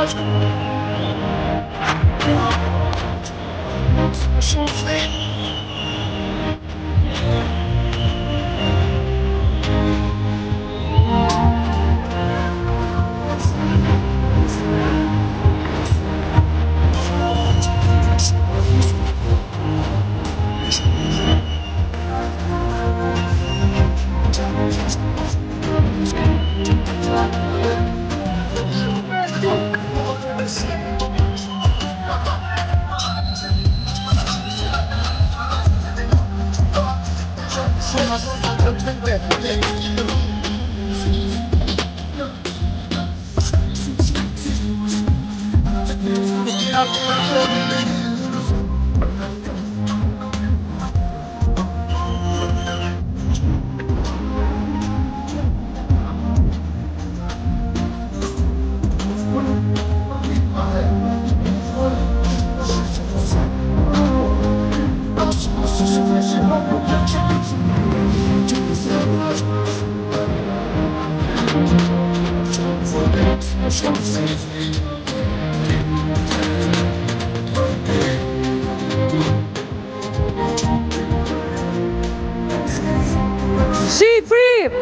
She free!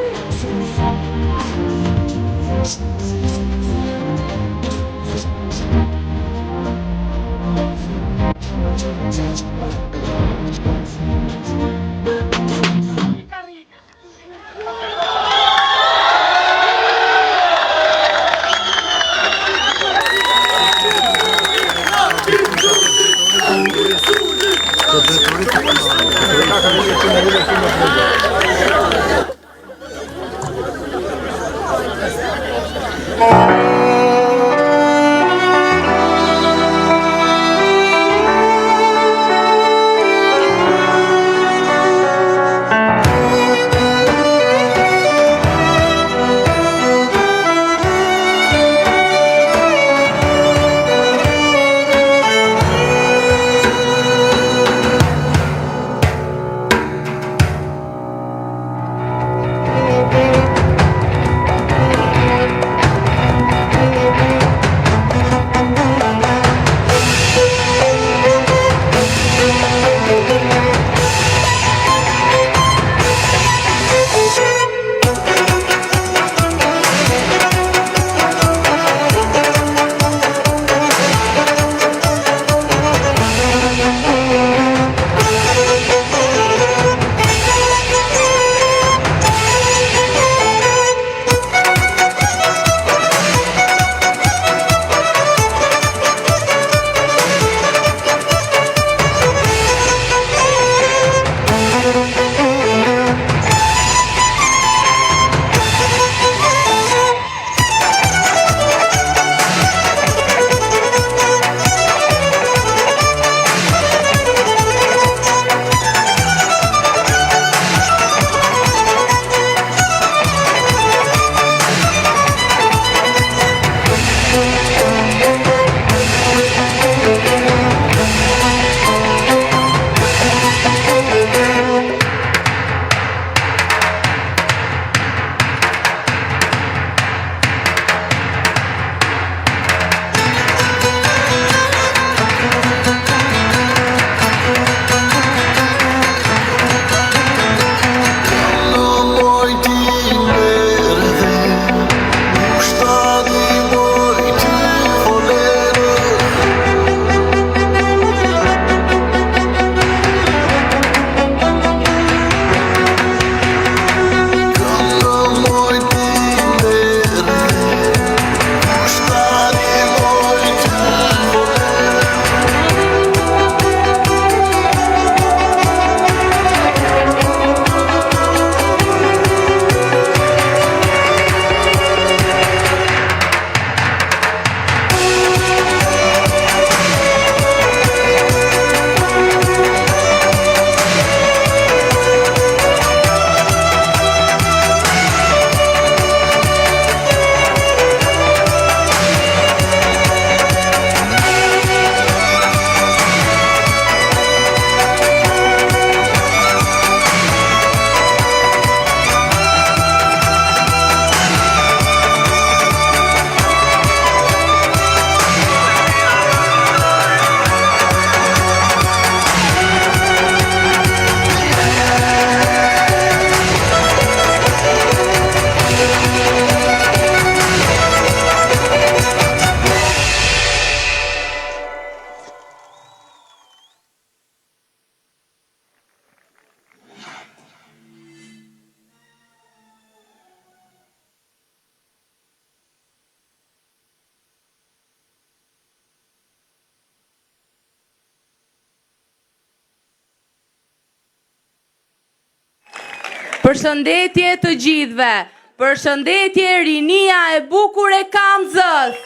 Përshëndetje të gjithëve. Përshëndetje rinia e bukur e Kamzës.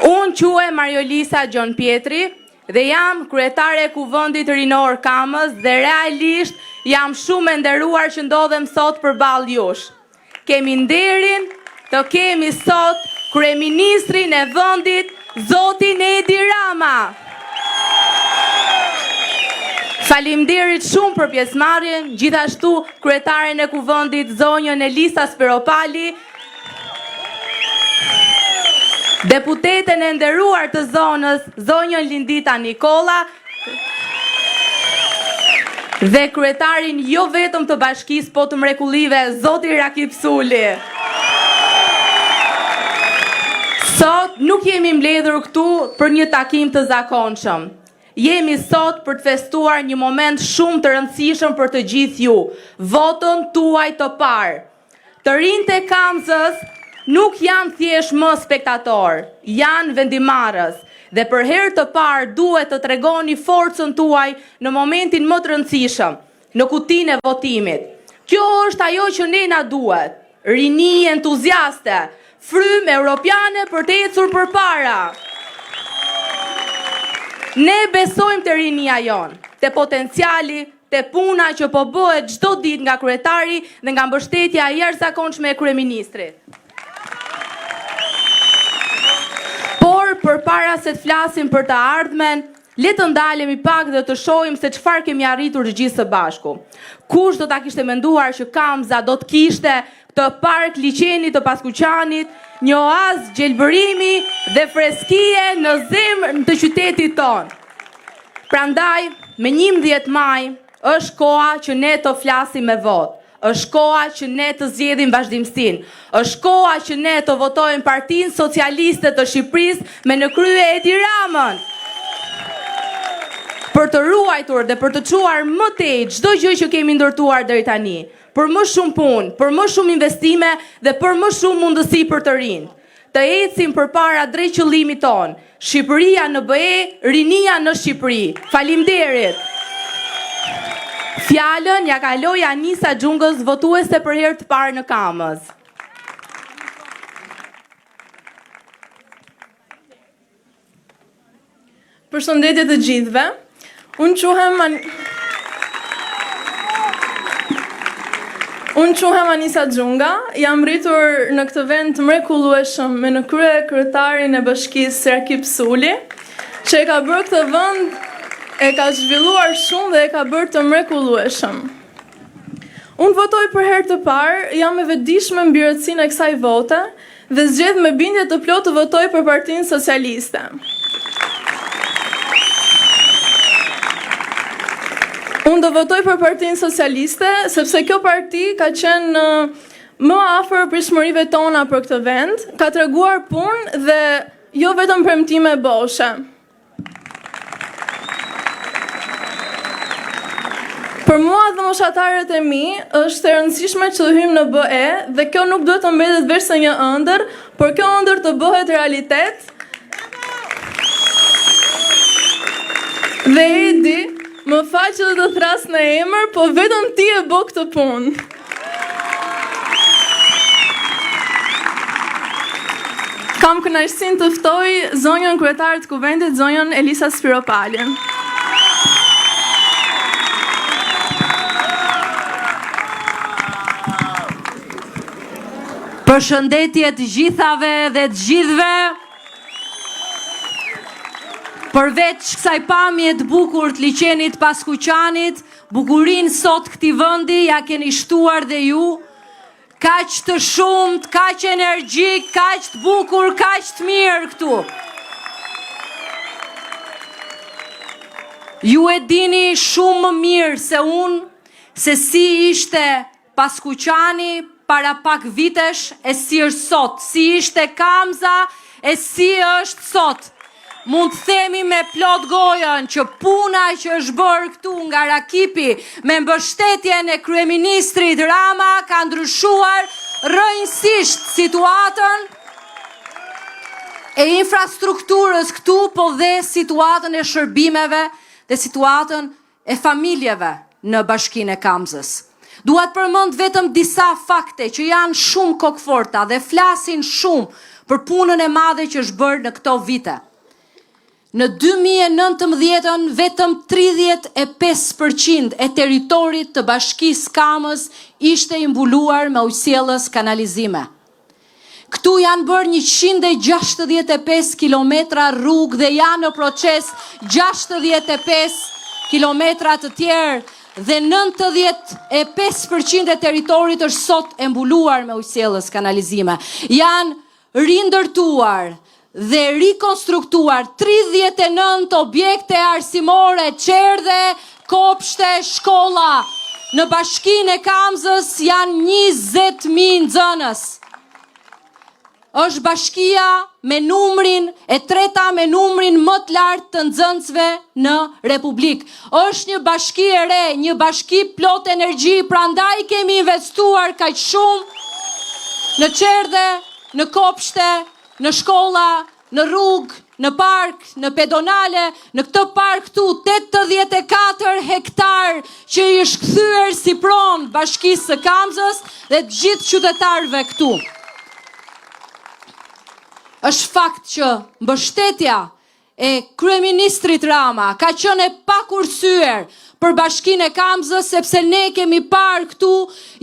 Unë quhem Mariolisa Gjon Pietri dhe jam kryetare e Kuvendit Rinor Kamës dhe realisht jam shumë e nderuar që ndodhem sot përballë jush. Kemi nderin të kemi sot kryeministrin e vendit, zotin Edi Rama. Faleminderit shumë për pjesëmarrjen, gjithashtu kryetaren e Kuvendit zonjën Elisa Spiropali, deputeten e nderuar të zonës, zonjën Lindita Nikola, dhe kryetarin jo vetëm të bashkisë, po të mrekullive, zoti Rakip Suli. Sot nuk jemi mbledhur këtu për një takim të zakonshëm. Jemi sot për të festuar një moment shumë të rëndësishëm për të gjithë ju, votën tuaj të parë. Të rinjtë e Kamzës nuk janë thjesht më spektator, janë vendimarrës dhe për herë të parë duhet të tregoni forcën tuaj në momentin më të rëndësishëm, në kutinë e votimit. Kjo është ajo që ne na duhet, rini entuziaste, frymë europiane për të ecur përpara. Ne besojmë të rinia jonë, të potenciali, të puna që po bëhet çdo ditë nga kryetari dhe nga mbështetja e jashtëzakonshme e kryeministrit. Por përpara se të flasim për të ardhmen, le të ndalemi pak dhe të shohim se çfarë kemi arritur të gjithë së bashku. Kush do ta kishte menduar që Kamza do të kishte këtë park liçeni të Paskuqanit, një oazë gjelbërimi dhe freskie në zemrën të qytetit tonë. Prandaj, me 11 maj, është koha që ne të flasim me votë. Është koha që ne të zgjedhim vazhdimsinë. Është koha që ne të votojmë Partinë Socialiste të Shqipërisë me në krye Edi Ramën. Për të ruajtur dhe për të çuar më tej çdo gjë që kemi ndërtuar deri tani. Për më shumë punë, për më shumë investime dhe për më shumë mundësi për të rinjt. Të ecim përpara drejt qëllimit ton. Shqipëria në BE, rinia në Shqipëri. Faleminderit. Fjalën ja kaloj Anisa Xhungës, votuese për herë të parë në Kamës. Përshëndetje të gjithëve. Unë quhem Anisa Xhunga, jam rritur në këtë vend të mrekullueshëm me në krye kryetarin e bashkisë Rakip Suli, që e ka bërë këtë vend, e ka zhvilluar shumë dhe e ka bërë të mrekullueshëm. Unë votoj për herë të parë, jam e vetëdijshme mbi rëndësinë e kësaj vote dhe zgjedh me bindje të plotë të votoj për Partinë Socialiste. Unë do votoj për Partinë Socialiste, sepse kjo parti ka qenë më afër pritshmërive tona për këtë vend, ka treguar punë dhe jo vetëm premtime boshe. Për mua dhe moshatarët e mi, është e rëndësishme që të hyjmë në BE dhe kjo nuk duhet të mbetet vetëm një ëndër, por kjo ëndër të bëhet realitet. Dhe Edi, më fal që do të thras në emër, po vetëm ti e bë këtë punë. Kam kënaqësinë të ftoj zonjën kryetare të Kuvendit, zonjën Elisa Spiropali. Përshëndetje të gjithave dhe të gjithëve. Përveç kësaj pamje të bukur të liçenit Paskuqanit, bukurinë sot këtij vendi ja keni shtuar dhe ju. Kaq të shumt, kaq energjik, kaq të bukur, kaq të mirë këtu. Ju e dini shumë më mirë se unë se si ishte Paskuqani para pak vitesh e si është sot, si ishte Kamza e si është sot. Mund të themi me plot gojën që puna që është bërë këtu nga Rakipi me mbështetjen e kryeministrit Rama ka ndryshuar rrënjësisht situatën e infrastrukturës këtu, po dhe situatën e shërbimeve dhe situatën e familjeve në Bashkinë e Kamzës. Dua të përmend vetëm disa fakte që janë shumë kokëforta dhe flasin shumë për punën e madhe që është bërë në këto vite. Në 2019 vetëm 35% e territorit të Bashkisë Kamës ishte i mbuluar me ujësiellës kanalizime. Këtu janë bërë 165 kilometra rrugë dhe janë në proces 65 kilometra të tjerë dhe 95% e territorit është sot e mbuluar me ujësiellës kanalizime. Janë rindërtuar dhe rikonstruktuar 39 objekte arsimore, qerdhe, kopshte, shkolla. Në Bashkinë e Kamzës janë 20.000 nxënës. Është bashkia me numrin e treta me numrin më të lartë të nxënësve në Republikë. Është një bashki e re, një bashki plot energji, prandaj kemi investuar kaq shumë në qerdhe, në kopshte, në shkolla, në rrugë, në park, në pedonale, në këtë park këtu 84 hektar që i është kthyer si pronë Bashkisë së Kamzës dhe të gjithë qytetarëve këtu. Është fakt që mbështetja e kryeministrit Rama ka qenë e pakursyer për Bashkinë e Kamzës, sepse ne kemi parë këtu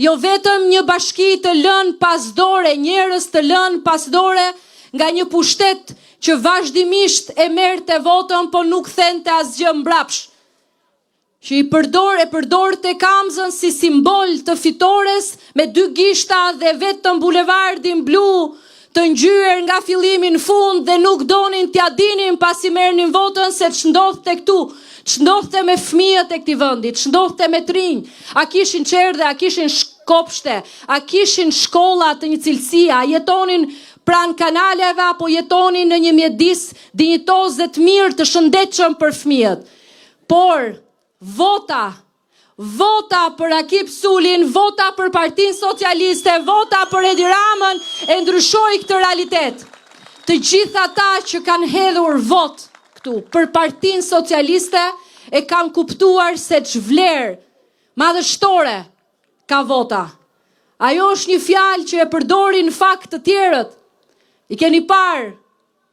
jo vetëm një bashki të lënë pasdore, njerëz të lënë pasdore nga një pushtet që vazhdimisht e merrte votën, po nuk thente asgjë mbrapsh. Që i përdorte Kamzën si simbol të fitores me 2 gishta dhe vetëm bulevardin blu të ngjyrë nga fillimi në fund dhe nuk donin t'ja dinin pasi merrnin votën se ç'ndodhte këtu, ç'ndodhte me fëmijët e këtij vendi, ç'ndodhte me trinj, a kishin qerdhe, a kishin kopshte, a kishin shkolla të një cilësie, a jetonin pranë kanaleve apo jetonin në një mjedis dinjitoz dhe të mirë të shëndetshëm për fëmijët. Por vota për Akip Sulin, vota për Partinë Socialiste, vota për Edi Ramën e ndryshoi këtë realitet. Të gjithë ata që kanë hedhur vot këtu për Partinë Socialiste e kanë kuptuar se ç'vlerë madhështore ka vota. Ajo është një fjalë që e përdorin në fakt të tjerët. I keni parë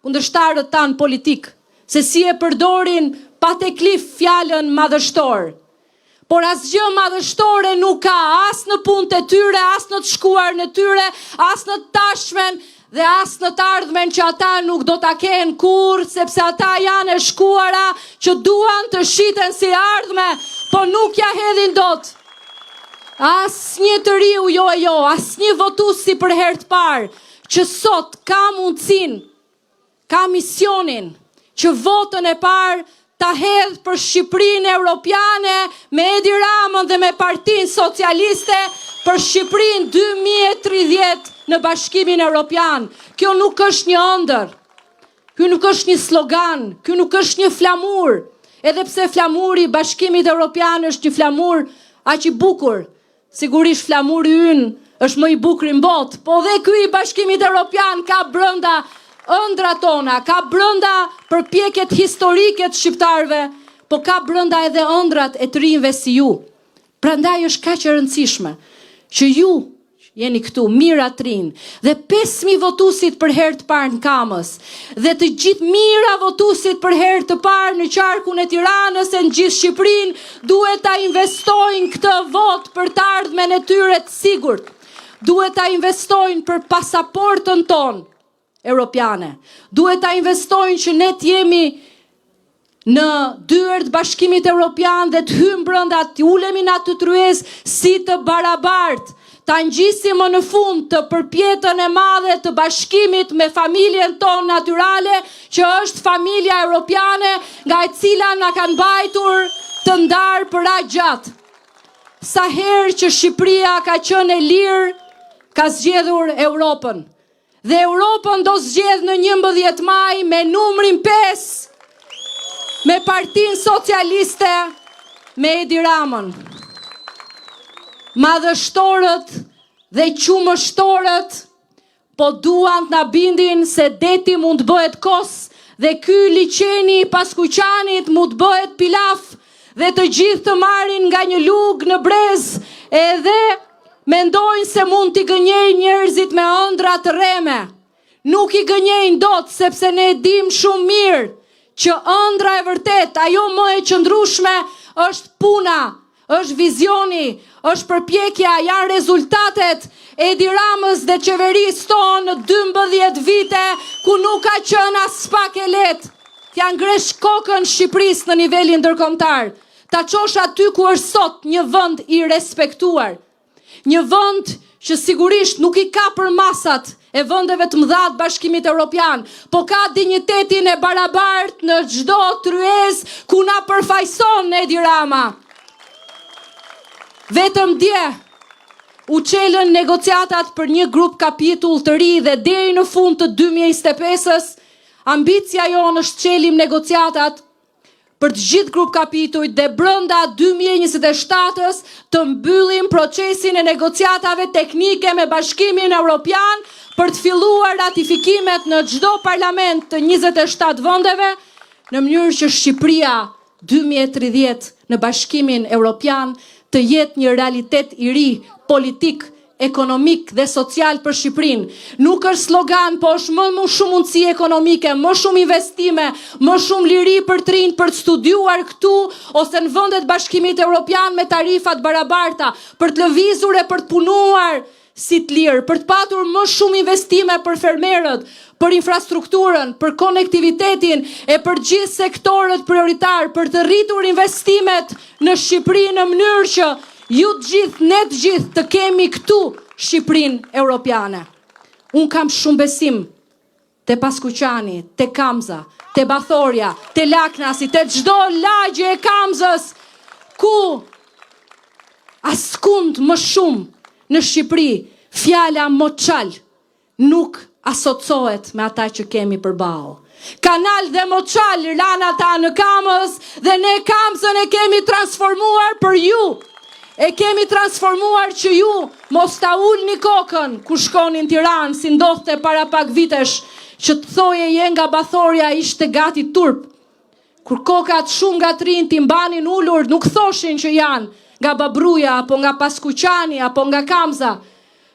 kundërshtarët tanë politik, se si e përdorin pa teklif fjalën madhështor. Por asgjë madhështore nuk ka as në punët e tyre, as në të shkuar në tyre, as në të tashmen dhe as në të ardhmen që ata nuk do ta kenë kurrë, sepse ata janë e shkuara që duan të shiten si ardhme, po nuk ja hedhin dot. Asnjë të riu asnjë votuesi për herë të parë që sot ka mundësinë, ka misionin që votën e parë ta hedh për Shqipërinë Europiane me Edi Ramën dhe me Partinë Socialiste për Shqipërinë 2030 në Bashkimin Evropian. Kjo nuk është një ëndër, kjo nuk është një slogan, kjo nuk është një flamur, edhe pse flamuri i Bashkimit Evropian është një flamur aq i bukur. Sigurisht flamuri ynë është më i bukur në botë, po dhe ky i Bashkimit Evropian ka brenda ëndra tona, ka brenda përpjekjet historike të shqiptarëve, po ka brenda edhe ëndrat e të rinjve si ju. Prandaj është kaq e rëndësishme që ju jeni këtu, mira të rinj, dhe 5.000 votuesit për herë të parë në Kamës, dhe të gjithë mira votuesit për herë të parë në qarkun e Tiranës e në gjithë Shqipërinë, duhet ta investojnë këtë vot për të ardhmen e tyre të sigurt. Duhet ta investojnë për pasaportën tonë europiane. Duhet ta investojnë që ne të jemi në dyert Bashkimit Evropian dhe të hymë brenda, të ulemi në atë tryezë si të barabartë, ta ngjisim më në fund të përpjetën e madhe të bashkimit me familjen tonë natyrale, që është familja europiane, nga e cila na kanë mbajtur të ndarë për aq gjatë. Sa herë që Shqipëria ka qenë e lirë, ka zgjedhur Europën. Dhe Europën do zgjedh në 11 maj me numrin 5, me Partinë Socialiste, me Edi Ramën. Madhështorët dhe qumështorët po duan të na bindin se deti mund të bëhet kos dhe ky liçeni i Paskuqanit mund të bëhet pilaf dhe të gjithë të marrin nga një lugë në brez, edhe mendojnë se mund t'i gënjejnë njerëzit me ëndra të rreme. Nuk i gënjejnë dot, sepse ne dim shumë mirë që ëndra e vërtet, ajo më e qëndrueshme, është puna, është vizioni, është përpjekja, janë rezultatet e Edi Ramës dhe qeverisë tonë në 12 vite, ku nuk ka qenë as pak e lehtë. T'ja ngresh kokën Shqipërisë në nivelin ndërkombëtar. Ta çosh aty ku është sot një vend i respektuar. Një vend që sigurisht nuk i ka për masat e vendeve të mëdha të Bashkimit Evropian, po ka dinjitetin e barabartë në çdo tryezë ku na përfaqëson Edi Rama. Vetëm dje u çelën negociatat për një grup kapitull të ri dhe deri në fund të 2025-s ambicia jonë është çelim negociatat për të gjithë grup kapitujt dhe brenda 2027-s të mbyllim procesin e negociatave teknike me Bashkimin Evropian për të filluar ratifikimet në çdo parlament të 27 vendeve, në mënyrë që Shqipëria 2030 në Bashkimin Evropian të jetë një realitet i ri, politik, ekonomik dhe social për Shqipërinë. Nuk është slogan, po është më shumë mundësi ekonomike, më shumë investime, më shumë liri për të rinjt për të studiuar këtu ose në vendet Bashkimit Evropian me tarifat barabarta, për të lëvizur e për të punuar si të lirë, për të patur më shumë investime për fermerët, për infrastrukturën, për konektivitetin e për gjithë sektorët prioritar, për të rritur investimet në Shqipëri në mënyrë që ju të gjithë, ne të gjithë të kemi këtu Shqipërinë Evropiane. Unë kam shumë besim te Paskuqani, te Kamza, te Bathorja, te Laknasi, te çdo lagje e Kamzës, ku askund më shumë në Shqipëri fjala moçal nuk asociohet me ata që kemi përballë. Kanal dhe moçal lanë ata në Kamës dhe ne Kamzën e kemi transformuar për ju. E kemi transformuar që ju mos ta ulni kokën ku shkonin Tiranë, si ndodhte para pak vitesh, që të thoje je nga Bathorja ishte gati turp. Kur kokat shumë nga të rinj t'i mbanin ulur, nuk thoshin që janë nga Babruja, apo nga Paskuqani, apo nga Kamza.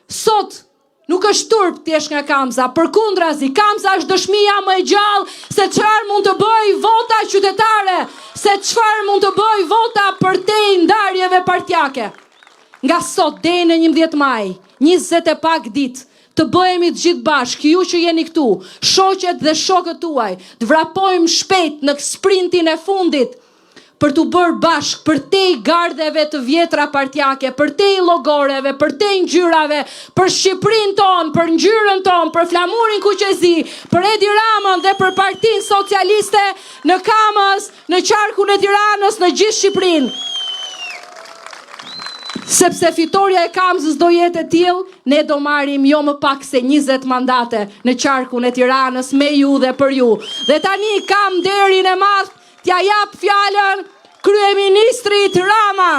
Sot nuk është turp t'jesh nga Kamza, përkundrazi, Kamza është dëshmia më e gjallë se çfarë mund të bëj vota qytetare, se çfarë mund të bëj vota për te ndarjeve partjake. Nga sot deri në 11 maj, 20 e pak ditë, të bëhemi të gjithë bashkë, ju që jeni këtu, shoqet dhe shokët tuaj, të vrapojmë shpejt në sprintin e fundit, për të bërë bashkë për te i gardheve të vjetra partjake, për te i logoreve, për te i ngjyrave, për Shqipërinë tonë, për ngjyrën tonë, për flamurin kuqezi, për Edi Ramën dhe për Partinë Socialiste në Kamës, në qarkun e Tiranës, në gjithë Shqipërinë. Sepse fitoria e Kamzës do jetë e tillë, ne do marrim jo më pak se 20 mandate në qarkun e Tiranës me ju dhe për ju. Dhe tani kam nderin e madh t'ja jap fjalën kryeministrit Rama.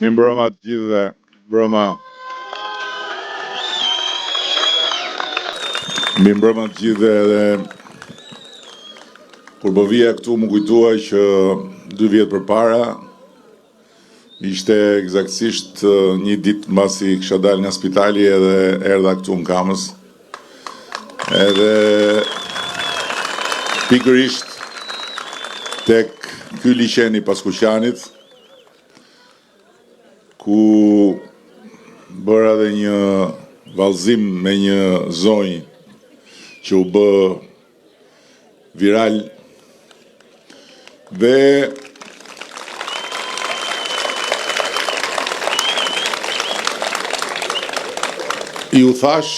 Mi mbrëma të gjithë dhe mbrëma. Mi mbrëma të gjithë dhe kur po vija këtu më kujtua që 2 vjet përpara ishte eksaktësisht një ditë mbasi kisha dalë nga spitali edhe erdha këtu në Kamës. Edhe pikërisht tek ky liçeni i Paskuqanit, ku bëra dhe një vallëzim me një zonjë që u bë viral dhe i u thash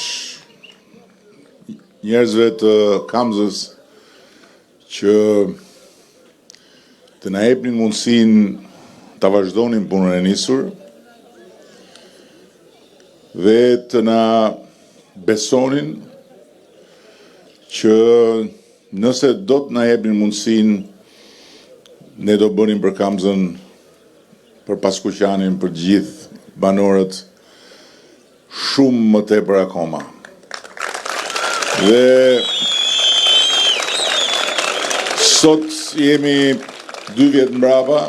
njerëzve të Kamzës që të na jepnin mundësinë ta vazhdonim punën e nisur dhe të na besonin që nëse do të na jepnin mundësinë, ne do bënim për Kamzën, për Paskuqanin, për gjithë banorët shumë më tepër akoma. Dhe sot jemi 2 vjet mbrapa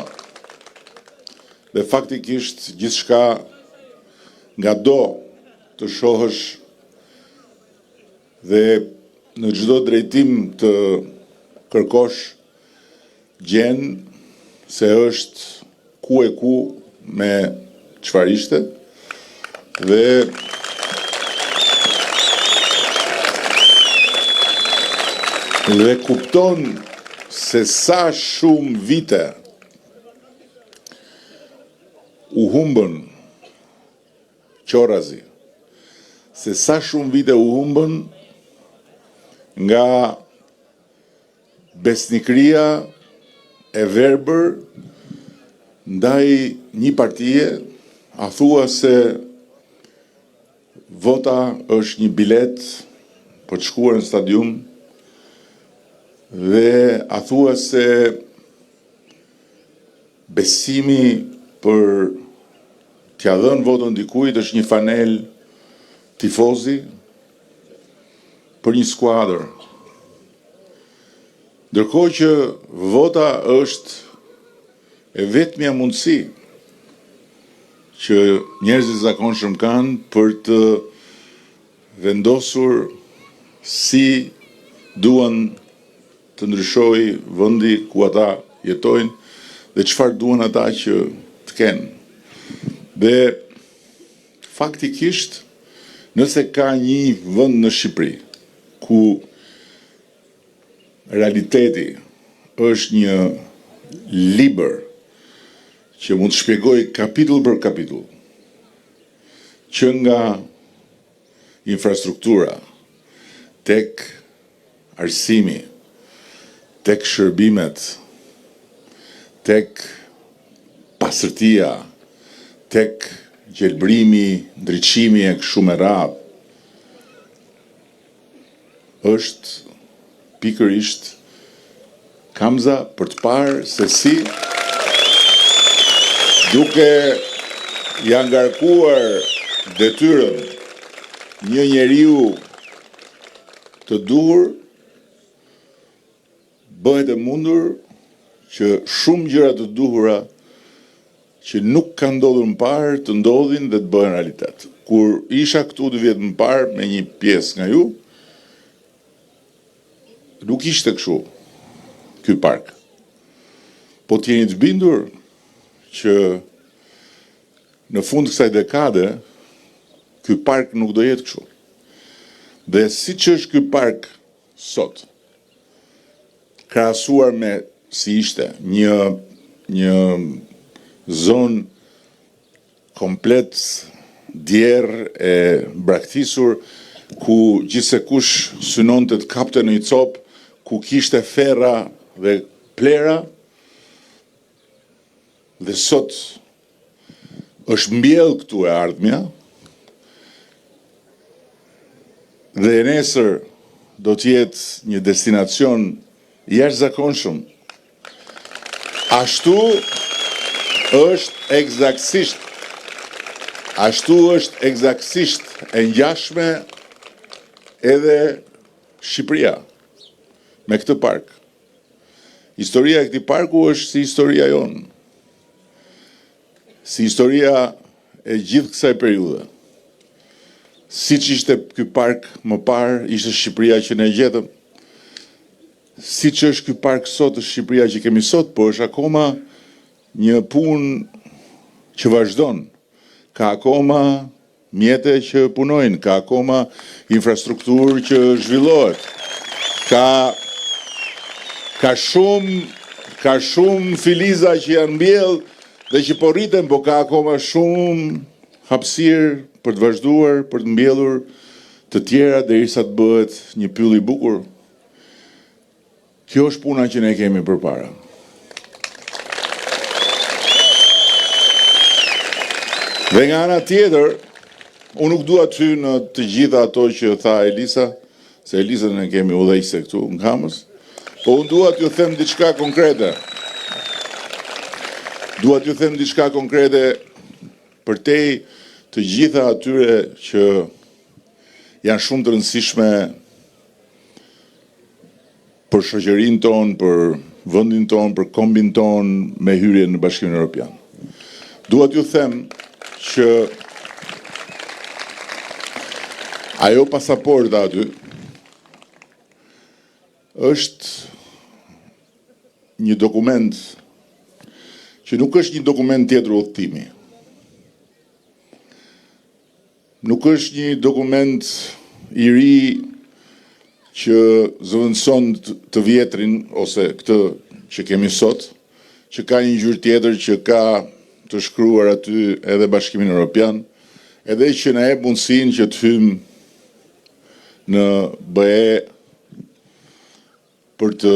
dhe faktikisht gjithçka nga do të shohësh dhe në çdo drejtim të kërkosh gjen se është ku e ku me çfarë ishte dhe kupton se sa shumë vite u humbën Qorazi, se sa shumë vite u humbën nga besnikëria e verbër ndaj një partie, a thua se vota është një bilet për të shkuar në stadium dhe a thua se besimi për t'ia dhënë votën dikujt është një fanel tifozi për një skuadër. Ndërkohë që vota është e vetmja mundësi që njerëzit zakonshëm kanë për të vendosur si duan të ndryshojë vendi ku ata jetojnë dhe çfarë duan ata që të kenë. Dhe faktikisht, nëse ka një vend në Shqipëri ku realiteti është një libër që mund të shpjegoj kapitull për kapitull, që nga infrastruktura, tek arsimi, tek shërbimet, tek pasërtia, tek gjelbrimi, ndriçimi e kështu me radhë, është pikërisht Kamza për të parë se si duke ja ngarkuar detyrën një njeriu të duhur, bëhet e mundur që shumë gjëra të duhura që nuk kanë ndodhur më parë të ndodhin dhe të bëhen realitet. Kur isha këtu 2 vjet më parë me një pjesë nga ju, nuk ishte kështu ky park. Po t'jeni të bindur që në fund kësaj dekade ky park nuk do jetë kështu. Dhe siç është ky park sot, krahasuar me si ishte një zonë komplet djerë e braktisur, ku gjithsekush synonte të kapte në një copë, ku kishte ferra dhe plera, dhe sot është mbjell këtu e ardhmja, dhe e nesër do të jetë një destinacion jashtëzakonshëm. Ashtu është eksaktësisht e ngjashme edhe Shqipëria me këtë park. Historia e këtij parku është si historia jonë, si historia e gjithë kësaj periudhe. Siç ishte ky park më parë, ishte Shqipëria që ne gjetëm. Siç është ky park sot, është Shqipëria që kemi sot, por është akoma një punë që vazhdon. Ka akoma mjete që punojnë, ka akoma infrastrukturë që zhvillohet. Ka shumë filiza që janë mbjell dhe që po rriten, po ka akoma shumë hapësirë për të vazhduar, për të mbjellur të tjera derisa të bëhet një pyll i bukur. Kjo është puna që ne kemi përpara. Dhe nga ana tjetër, unë nuk dua ty në të gjitha ato që tha Elisa, se Elisën ne kemi udhëheqëse këtu në Kamës, po unë dua t'ju them diçka konkrete. Dua t'ju them diçka konkrete për te të gjitha atyre që janë shumë të rëndësishme për shoqërinë tonë, për vendin tonë, për kombin tonë me hyrje në Bashkimin Evropian. Dua t'ju them që ajo pasaporta aty është një dokument që nuk është një dokument tjetër udhëtimi. Nuk është një dokument i ri që zëvendëson të vjetrin ose këtë që kemi sot, që ka një ngjyrë tjetër që ka të shkruar aty edhe Bashkimin Evropian, edhe që na jep mundësinë që të hymë në BE për të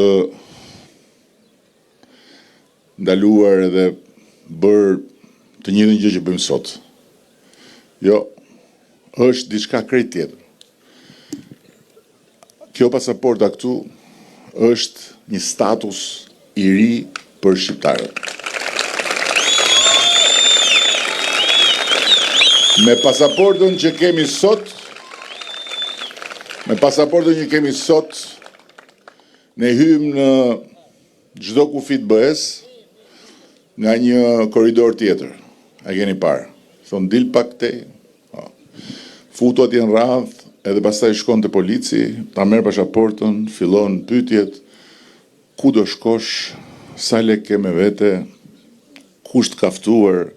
ndaluar edhe bërë të njëjtën gjë që bëjmë sot. Jo, është diçka krejt tjetër. Kjo pasaporta këtu është një status i ri për shqiptarët. Me pasaportën që kemi sot, ne hymë në çdo kufi të BE-s nga një korridor tjetër. A keni parë? Thonë dil pak te, futu atje në radhë, edhe pastaj shkon te polici, ta merr pasaportën, fillon pyetjet, ku do shkosh, sa lek ke me vete, kush të ka ftuar,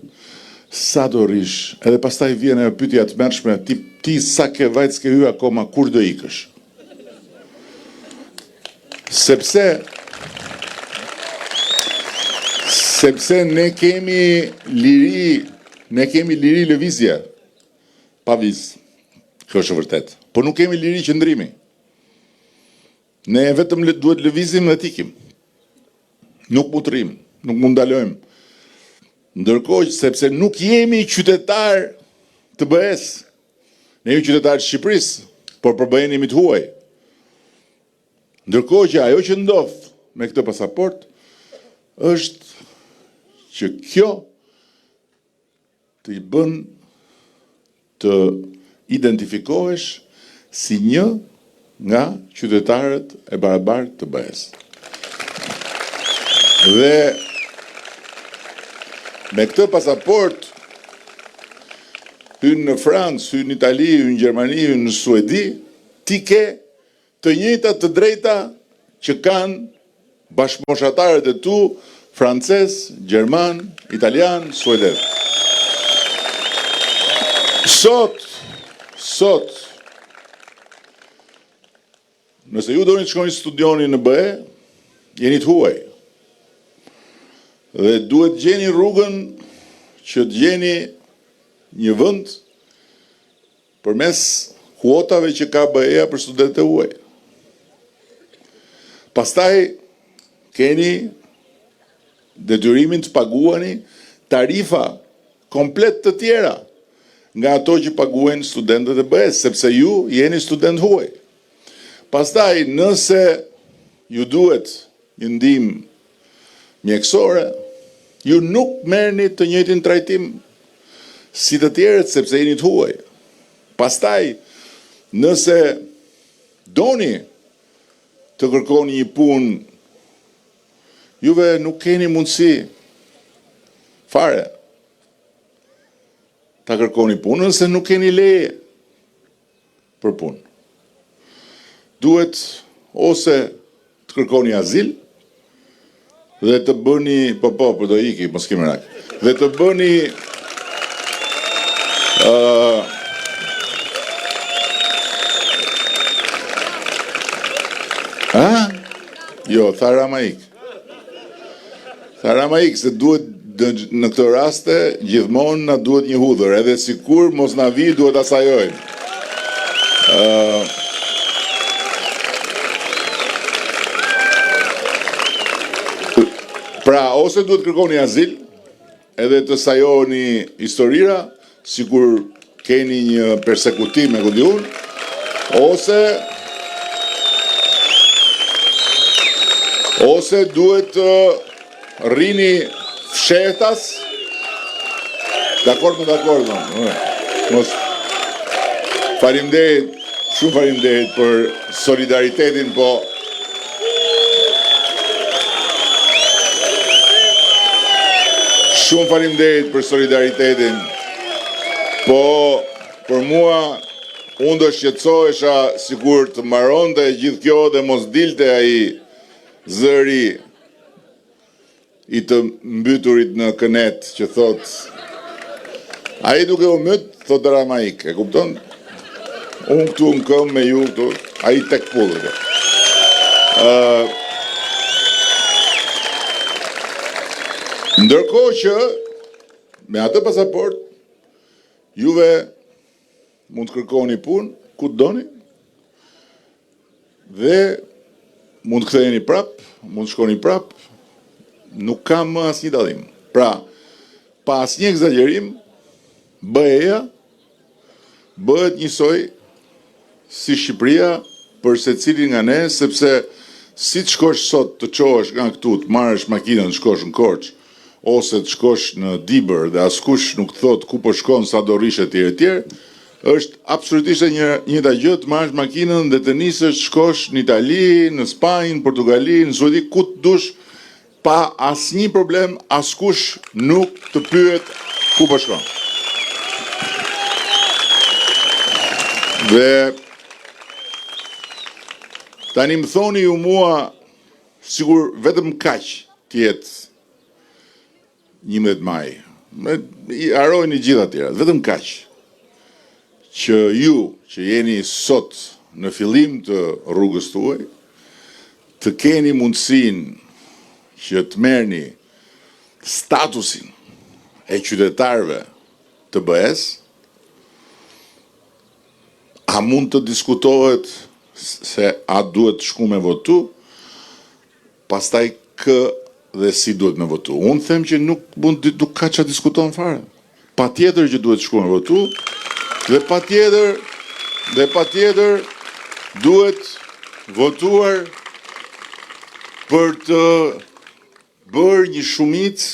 sa do rish, edhe pastaj vjen ajo pyetja të mërshme, ti sa ke vajt s'ke hyrë akoma, kur do ikësh? Sepse ne kemi liri lëvizje, pa vizë, kjo është vërtet, por nuk kemi liri qëndrimi. Ne vetëm duhet lëvizim dhe tikim. Nuk mund të rrim, nuk mund ndalojmë. Ndërkohë, sepse nuk jemi qytetar të BE-s, ne jemi qytetar të Shqipërisë, por për BE-n jemi të huaj. Ndërkohë që ajo që ndodh me këtë pasaport është që kjo të i bën të identifikohesh si një nga qytetarët e barabartë të BE-s. Dhe me këtë pasaport hynë në Francë, hynë në Itali, hynë në Gjermani, hynë në Suedi, ti ke të njëjtat të drejta që kanë bashkëmoshatarët e tu, francez, gjerman, italian, suedez. Sot, nëse ju doni të shkoni studioni në BE, jeni të huaj. Dhe duhet gjeni rrugën që të gjeni një vend përmes kuotave që ka BE-ja për studentët e huaj. Pastaj keni detyrimin të paguani tarifa komplet të tjera nga ato që paguajnë studentët e BE-s, sepse ju jeni student huaj. Pastaj nëse ju duhet një ndihmë mjekësore, ju nuk merrni të njëjtin trajtim si të tjerët sepse jeni të huaj. Pastaj, nëse doni të kërkoni një punë, juve nuk keni mundësi fare ta kërkoni punën se nuk keni leje për punë. Duhet ose të kërkoni azil, dhe të bëni, për do iki, mos kemi rak, dhe të bëni jo, tha Ramaik. Tha Ramaik, se duhet në këtë raste, gjithmonë na duhet një hudhër, edhe sikur mos na vi duhet asajojnë. Pra, ose duhet kërkoni azil, edhe të sajoni historira, sikur keni një persekutim e kudiun, ose duhet të rrini fshehtas. Dakord. Mos faleminderit, shumë faleminderit për solidaritetin, po shumë faleminderit për solidaritetin, po për mua unë do shqetësohesha sikur të mbaronte gjithë kjo dhe mos dilte ai zëri i të mbyturit në kënet që thot ai duke u myt, thot dramaik, e kupton? Unë këtu në këmë me ju këtu, ai tek pullë. Ndërkohë që me atë pasaport juve mund të kërkoni punë ku të doni dhe mund të ktheheni prap, mund të shkoni prap, nuk ka më asnjë dallim. Pra, pa asnjë egzagerim, BE-ja bëhet njësoj si Shqipëria për secilin nga ne, sepse si të shkosh sot të çohesh nga këtu, të marrësh makinën, të shkosh në Korçë, ose të shkosh në Dibër dhe askush nuk thot ku po shkon, sa do rish etj. Është absolutisht njëjta gjë të marrësh makinën dhe të nisësh të shkosh në Itali, në Spanjë, në Portugali, në Suedi, ku të dush, pa asnjë problem, askush nuk të pyet ku po shkon. Dhe tani më thoni ju mua, sigur vetëm kaq të jetë 11 maj. I harojnë gjitha tjera, vetëm kaq që ju që jeni sot në fillim të rrugës tuaj, të keni mundësinë që të merrni statusin e qytetarëve të BE-s. A mund të diskutohet se a duhet të shku me votu, pastaj kë dhe si duhet me votu. Unë them që nuk ka që diskutohen fare. Pa tjetër që duhet të shku me votu, dhe pa tjetër duhet votuar për të bërë një shumicë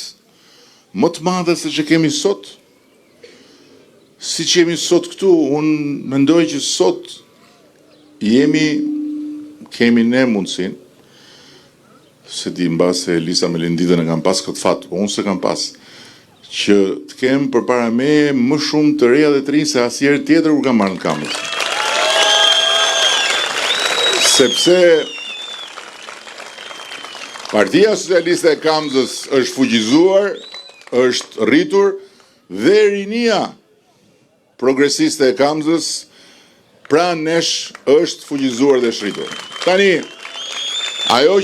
më të madhe se që kemi sot. Si që jemi sot këtu, unë mendoj që sot kemi ne mundësin, se di mbase Elisa me Linditën e kam pas këtë fatë, po unë se kam pas, që të kemë përpara me më shumë të reja dhe të rinj se asnjëherë tjetër kur kam marrë në Kamës. Sepse Partia Socialiste e Kamës është fuqizuar, është rritur, dhe rinia progresiste e Kamës pra nesh është fuqizuar dhe shritur. Tani, ajo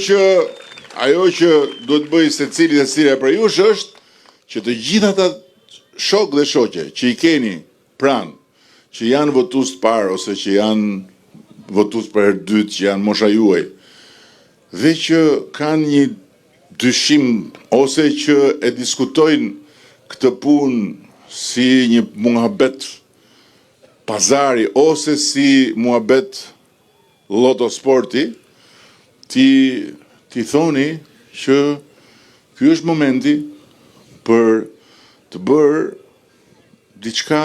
që duhet bëj secili dhe secila për jush është që të gjitha ata shok dhe shoqe që i keni pranë, që janë votues të parë ose që janë votues për herë dytë, që janë mosha juaj, dhe që kanë një dyshim ose që e diskutojnë këtë punë si një muhabet pazari ose si muhabet loto sporti, ti thoni që ky është momenti për të bërë diçka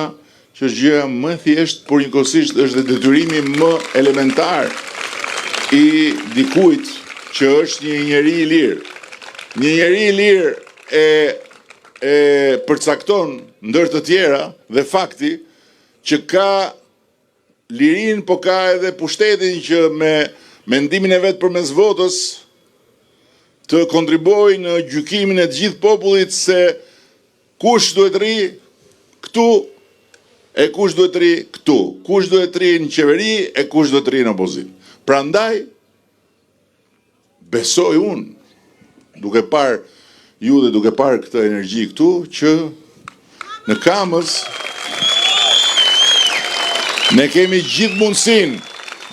që është gjëja më thjesht, por njëkohësisht është dhe detyrimi më elementar i dikujt që është një njeri i lirë. Një njeri i lirë e përcakton ndër të tjera dhe fakti që ka lirin, po ka edhe pushtetin që me mendimin e vetë përmes votës të kontribuojë në gjykimin e të gjithë popullit se kush duhet ri këtu e kush duhet ri këtu, kush duhet ri në qeveri e kush duhet ri në opozit. Prandaj besoj unë, duke parë ju dhe duke parë këtë energji këtu, që në Kamës ne kemi gjithë mundësin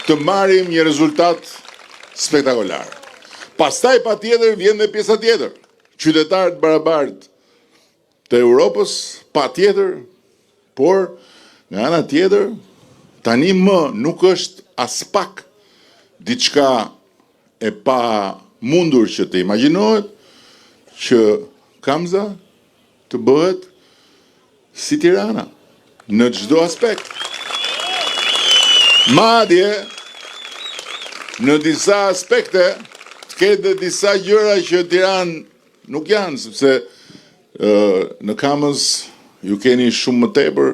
të marrim një rezultat spektakolar. Pastaj pa tjetër vjen dhe pjesa tjetër. Qytetarët barabartë të Europës, pa tjetër, Por, nga ana tjetër, tani më nuk është as pak diçka e pa mundur që të imagjinohet që Kamza të bëhet si Tirana në çdo aspekt. Madje në disa aspekte të ketë dhe disa gjëra që Tiranë nuk janë, sepse në Kamës ju keni shumë më tepër,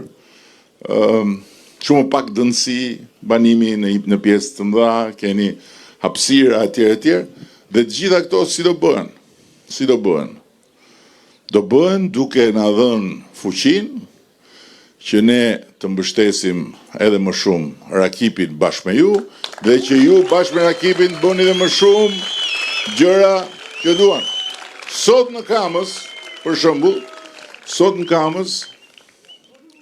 shumë pak dënsi, banimi në pjesë të mëdha, keni hapësira etj. Dhe të gjitha këto si do bëhen? Si do bëhen? Do bëhen duke na dhënë fuqinë që ne të mbështesim edhe më shumë Rakipin bashkë me ju, dhe që ju bashkë me Rakipin bëni edhe më shumë gjëra që duan. Sot në Kamës, për shembull, sot në Kamës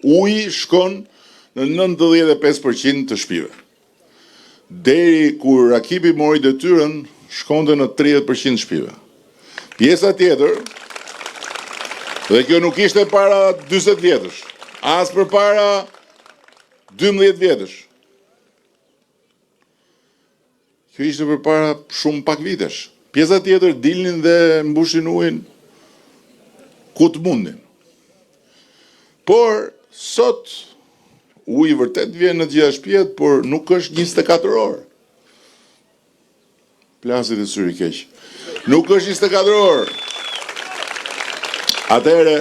uji shkon në 95% të shtëpive. Deri kur Rakipi mori detyrën, shkonte në 30% shtëpive. Pjesa tjetër, dhe kjo nuk ishte para 40 vjetësh, as për para 12 vjetësh. Kjo ishte për para shumë pak vitesh. Pjesa tjetër dilnin dhe mbushin ujin ku të mundin. Por, sot, uji vërtet vjen në gjitha shtëpiat, por nuk është 24 orë. Plasit e syri keq. Nuk është 24 orë. Atëhere,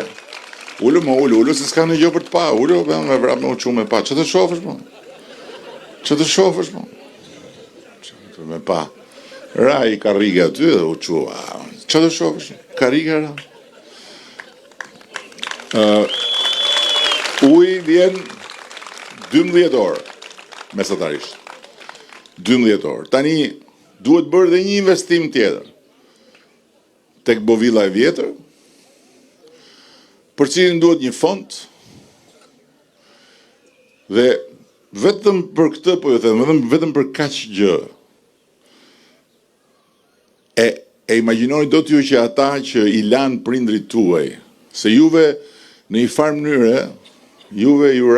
ullu, se s'ka në gjë për të pa. Ullu, me vrap me uqumë me pa. Që të shofësh, mo? Që të shofësh, mo? Që të me pa. Ra i karriga aty dhe uqu. Që të shofësh? Karriga ra. Uji vjen 12 orë, mesatarisht. 12 orë. Tani, duhet bërë dhe një investim tjetër. Tek bovilla e vjetër, për cilin duhet një fond, dhe vetëm për këtë, po ju them, vetëm për kaq gjë, e imagjinoni do t'ju që ata që i lanë prindrit tuaj, se juve në një farë mënyre, juve ju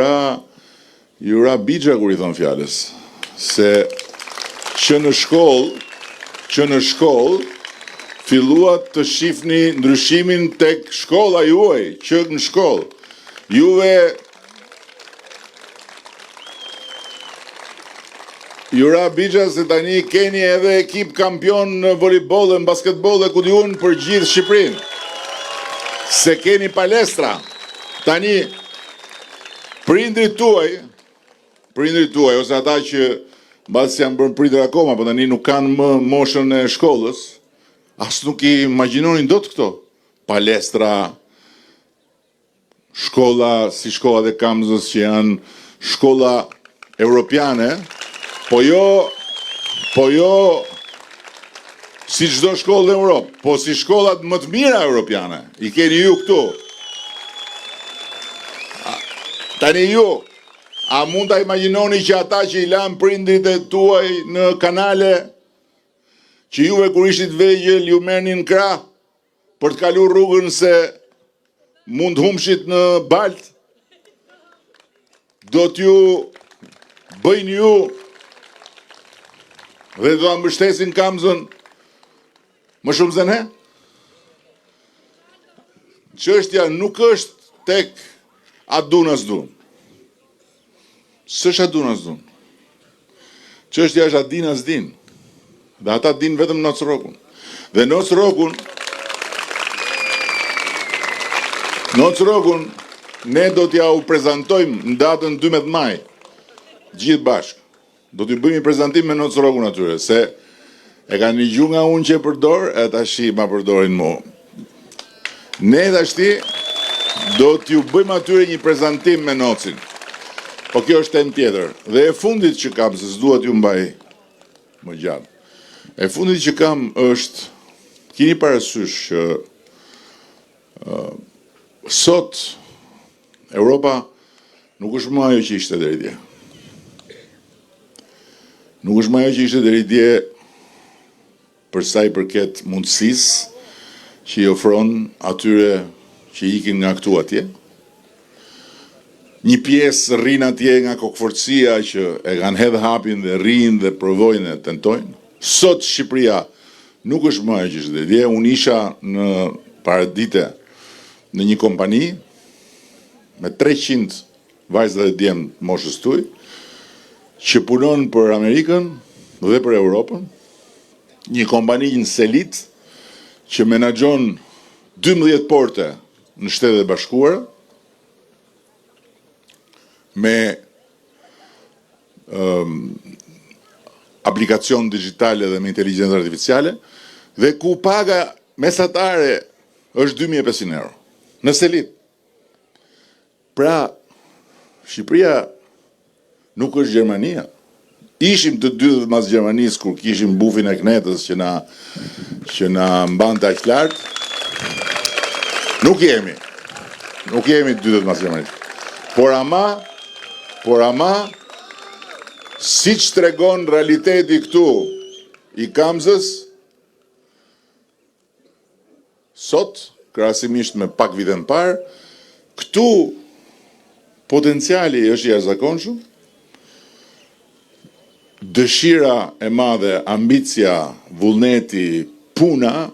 ra bixha kur i thon fjalës, se që në shkollë filluat të shifni ndryshimin tek shkolla juaj, që në shkollë. Ju ra bixha se tani keni edhe ekip kampion në volejboll dhe në basketboll dhe ku diun për gjithë Shqipërinë. Se keni palestra. Tani prindrit tuaj, ose ata që mbas janë bërë prindër akoma, po tani nuk kanë më moshën e shkollës, as nuk i imagjinonin dot këto. Palestra, shkolla si shkollat e Kamzës që janë shkolla europiane, po jo si çdo shkollë në Europë, po si shkollat më të mira europiane. I keni ju këtu. Tani ju, a mund ta imagjinoni që ata që i lanë prindrit e tuaj në kanale, që juve kur ishit vegjël ju merrnin krah për të kaluar rrugën se mund humshit në balt, do t'ju bëjnë ju dhe do ta mbështesin Kamzën më shumë se ne? Çështja nuk është tek a dun as dun. S'është a dun as dun. Çështja është a din as din. Dhe ata din vetëm noc rrokun. Dhe noc rrokun ne do t'ja u prezantojmë në datën 12 maj. Gjithë bashkë. Do t'ju bëjmë një prezantim me noc rrokun atyre, se e kanë një gjuhë nga unë që e përdor, e tashi ma përdorin mu. Ne tashi do t'ju bëjmë atyre një prezantim me nocin. Po kjo është temë tjetër. Dhe e fundit që kam, se s'dua t'ju mbaj më gjatë. E fundit që kam është, keni parasysh që sot Europa nuk është më ajo që ishte deri dje. Nuk është më ajo që ishte deri dje për sa i përket mundësisë që i ofron atyre që ikin nga këtu atje. Një pjesë rrin atje nga kokëforcia që e kanë hedhë hapin dhe rrin dhe provojnë dhe tentojnë. Sot Shqipëria nuk është më e që ishte. Dje unë isha në paradite në një kompani me 300 vajzë dhe djemë moshës tuaj, që punon për Amerikën dhe për Europën, një kompani në Selit që menaxhon 12 porte në Shtetet e Bashkuara me aplikacion digjitale dhe me inteligjencë artificiale dhe ku paga mesatare është 2.500 euro në Selit. Pra, Shqipëria nuk është Gjermania. Ishim të dy dhe mas Gjermanisë kur kishim bufin e knetës që na mbante aq lart. Nuk jemi të dy dhe mas Gjermanisë. Por ama, si që tregon realiteti këtu i Kamzës, sot, krahasimisht me pak vite më parë, këtu potenciali është i jashtëzakonshëm, dëshira e madhe, ambicia, vullneti, puna,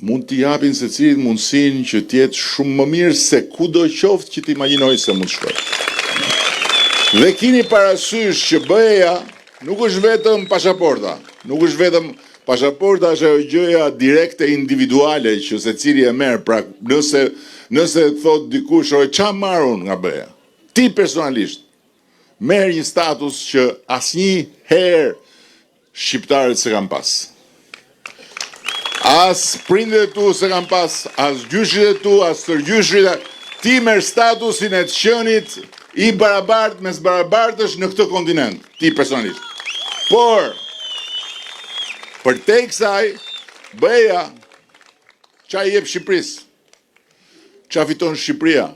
mund t'i japin secilit mundësinë që t'jetë shumë më mirë se kudo qoftë që t'imagjinoj se mund shkojë. Dhe kini parasysh që BE-ja nuk është vetëm pasaporta, pasaporta është ajo gjëja direkte individuale që secili e merr, pra nëse thot dikush, "Qa marrun nga BE-ja?" Ti personalisht merr një status që asnjëherë shqiptarët se kanë pas. As prindërit e tu se kanë pas, as gjyshrit e tu, as tërgjyshrit, ti merr statusin e të qenit i barabartë mes barabartësh në këtë kontinent, ti personalisht. Por, për te kësaj, BE-ja, qa i jep Shqipërisë? Qa fiton Shqipëria?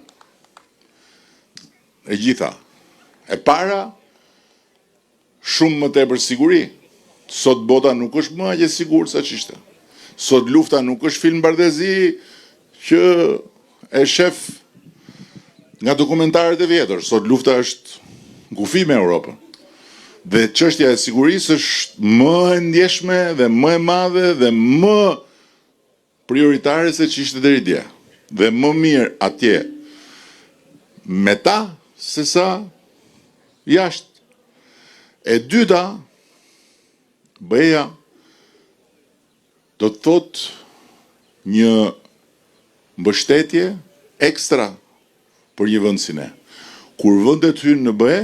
E gjitha. E para, shumë më tepër siguri. Sot bota nuk është më aq e sigurt sa ç'ishte. Sot lufta nuk është film bardezi që e shef nga dokumentarët e vjetër. Sot lufta është ngufi me Europën. Dhe çështja e sigurisë është më e ndjeshme dhe më e madhe dhe më prioritare se ç'ishte deri dje. Dhe më mirë atje me ta se sa jashtë. E dyta, BE-ja do të thot një mbështetje ekstra për një vend si ne. Kur vendet hynë në BE,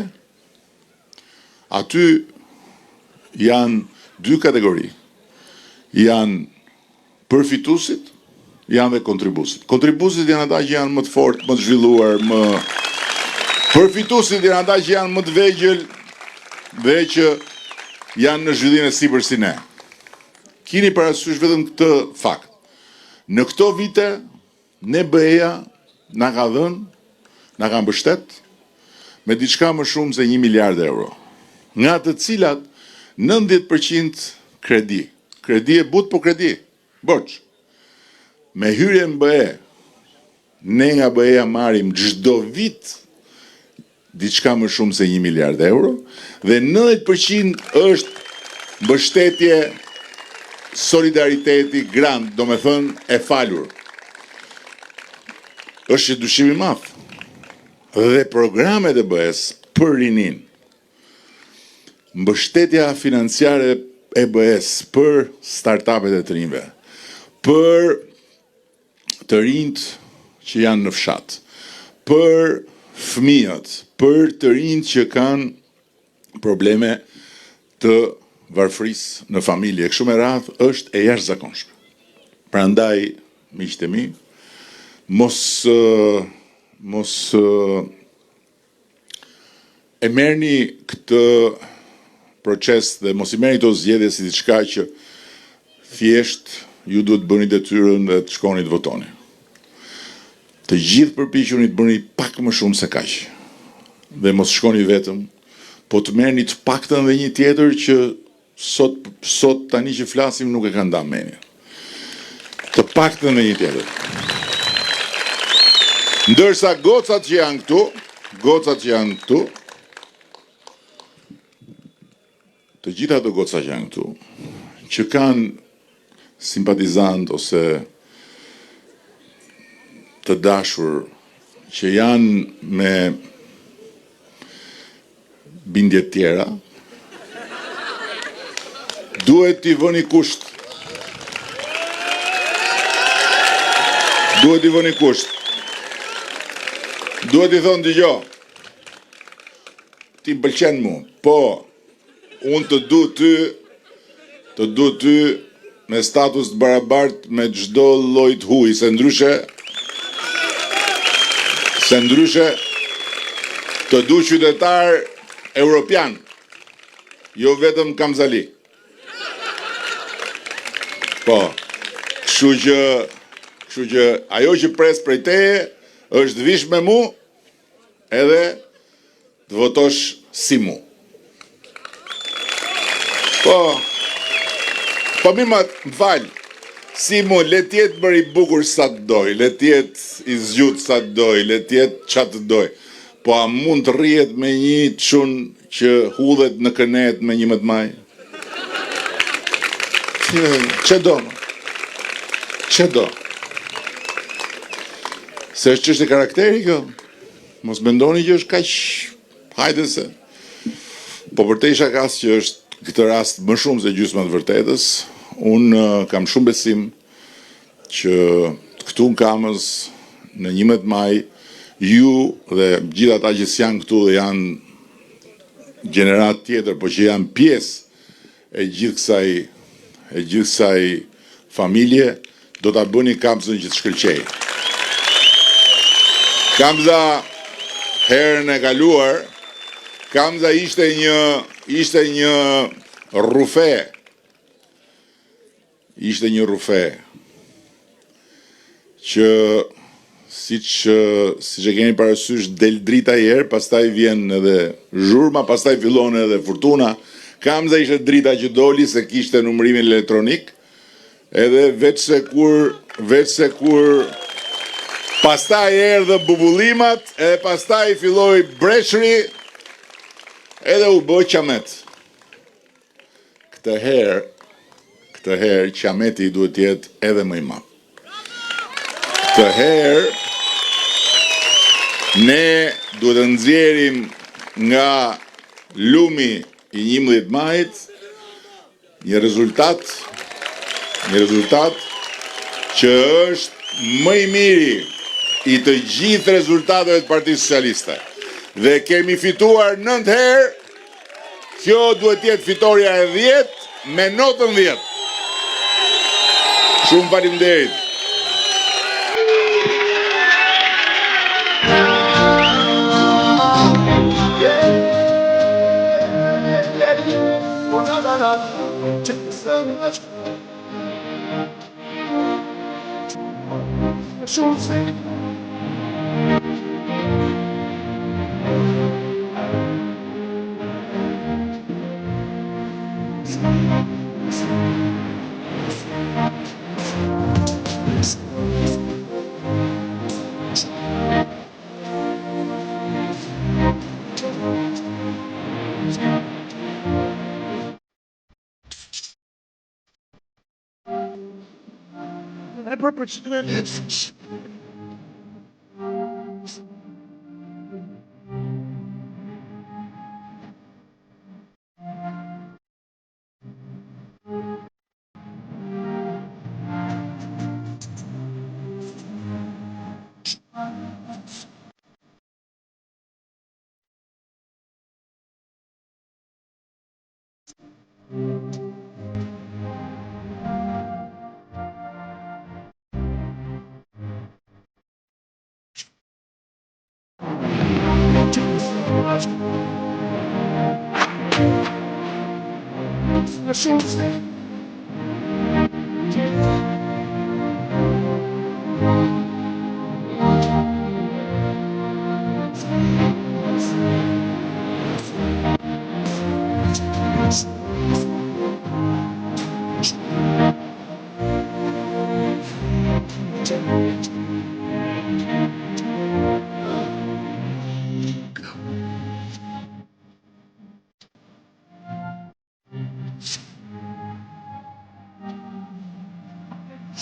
aty janë dy kategori. Janë përfituesit, janë dhe kontribuesit. Kontribuesit janë ata që janë më të fortë, më të zhvilluar, përfituesit janë ata që janë më të vegjël dhe që janë në zhvillimin e sipër si ne. Kini parasysh vetëm këtë fakt. Në këto vite, ne BE-ja na ka dhënë, na ka mbështet me diçka më shumë se 1 miliard euro. Nga të cilat 90% kredi. Kredi e but, po kredi. Borç. Me hyrje në BE, ne nga BE-ja marrim çdo vit diçka më shumë se 1 miliard euro dhe 90% është mbështetje, solidariteti, grant, do me thënë e falur. Është që dyshim i madh. Dhe programet e BE-s për rinin, mbështetja financiare e BE-s për startupet e të rinjve, për të rinjt që janë në fshat, për fëmijët, për të rinjt që kanë probleme të varfërisë në familje, kështu me radhë është e jashtëzakonshme. Prandaj, miqtë e mi, mos e merrni këtë proces dhe mos i merrni këto zgjedhje si diçka që thjesht ju duhet bëni detyrën dhe të shkoni të votoni. Të gjithë përpiquni të bëni pak më shumë se kaq. Dhe mos shkoni vetëm, po të merrni të paktën dhe një tjetër që sot tani që flasim nuk e ka nda menin. Të paktën dhe një tjetër. Ndërsa gocat që janë këtu, të gjitha ato goca që janë këtu, që kanë simpatizant ose të dashur, që janë me bindje tjera, duhet t'i vëni kusht. Duhet i thonë dëgjo, ti m'pëlqen mu, po, unë të du ty me status të barabart me çdo lloj të huaj, se ndryshe të du qytetar europian, jo vetëm kamzali. Po, kështu që ajo që pres prej teje është vish me mu edhe të votosh si mu. Po mi më falj, si mu, le tjetë bërë i bukur sa të doj, le tjetë i zgjut sa të doj, le tjetë qatë të doj, po a mund të rrihet me një çun që hudhet në kënet me një më të maj? Që do? Se është çështje karakteri kjo? Mos mendoni që është kaq hajdese. Po për te isha kas që është këtë rast më shumë se gjysma të vërtetës, unë kam shumë besim që këtu në Kamës, në 11 maj, ju dhe gjithë ata që janë këtu dhe janë gjenerat tjetër, po që janë pjesë e gjithë kësaj familje, do ta bëni Kamësën që të shkëlqej. Kamza herën e kaluar, Kamza ishte një rufe. Ishte një rufe që siç e keni parasysh del drita herë, pastaj vjen edhe zhurma, pastaj fillon edhe furtuna. Kamza ishte drita që doli se kishte numërimin elektronik, edhe veç se kur pastaj erdhë bubullimat, edhe pastaj filloi breshri, edhe u bë qamet. Këtë herë qameti duhet të jetë edhe më i madh. Këtë herë ne duhet të nxjerrim nga lumi i 11 majit një rezultat që është më i miri i të gjithë rezultateve të Partisë Socialiste. Dhe kemi fituar 9 herë, kjo duhet të jetë fitoria e 10 me notën 10. Shumë faleminderit.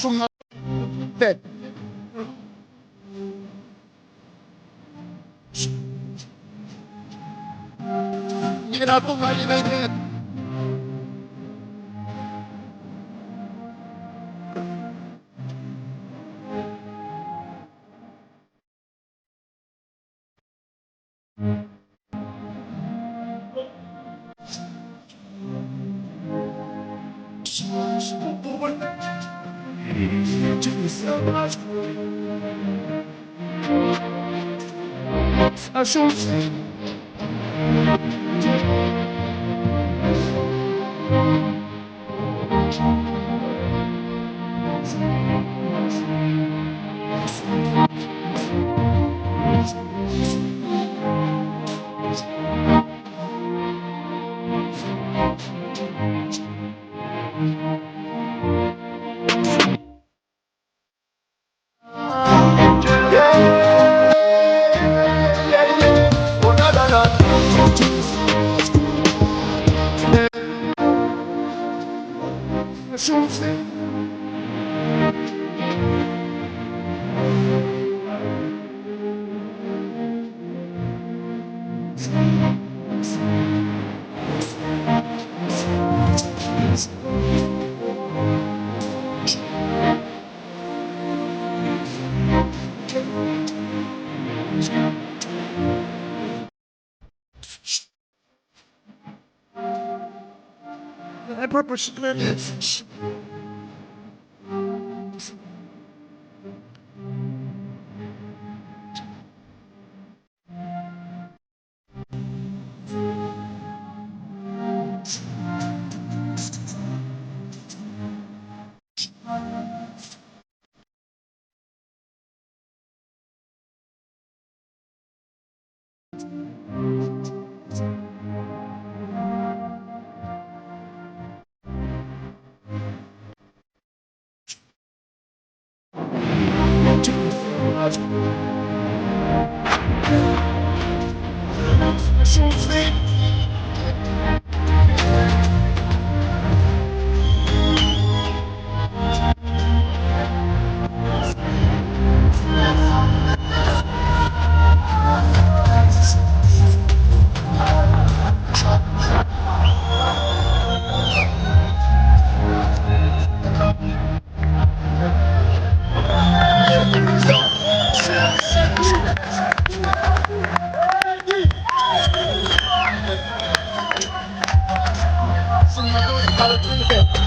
Shumë tet. Njëra po vali vetë. Thank you.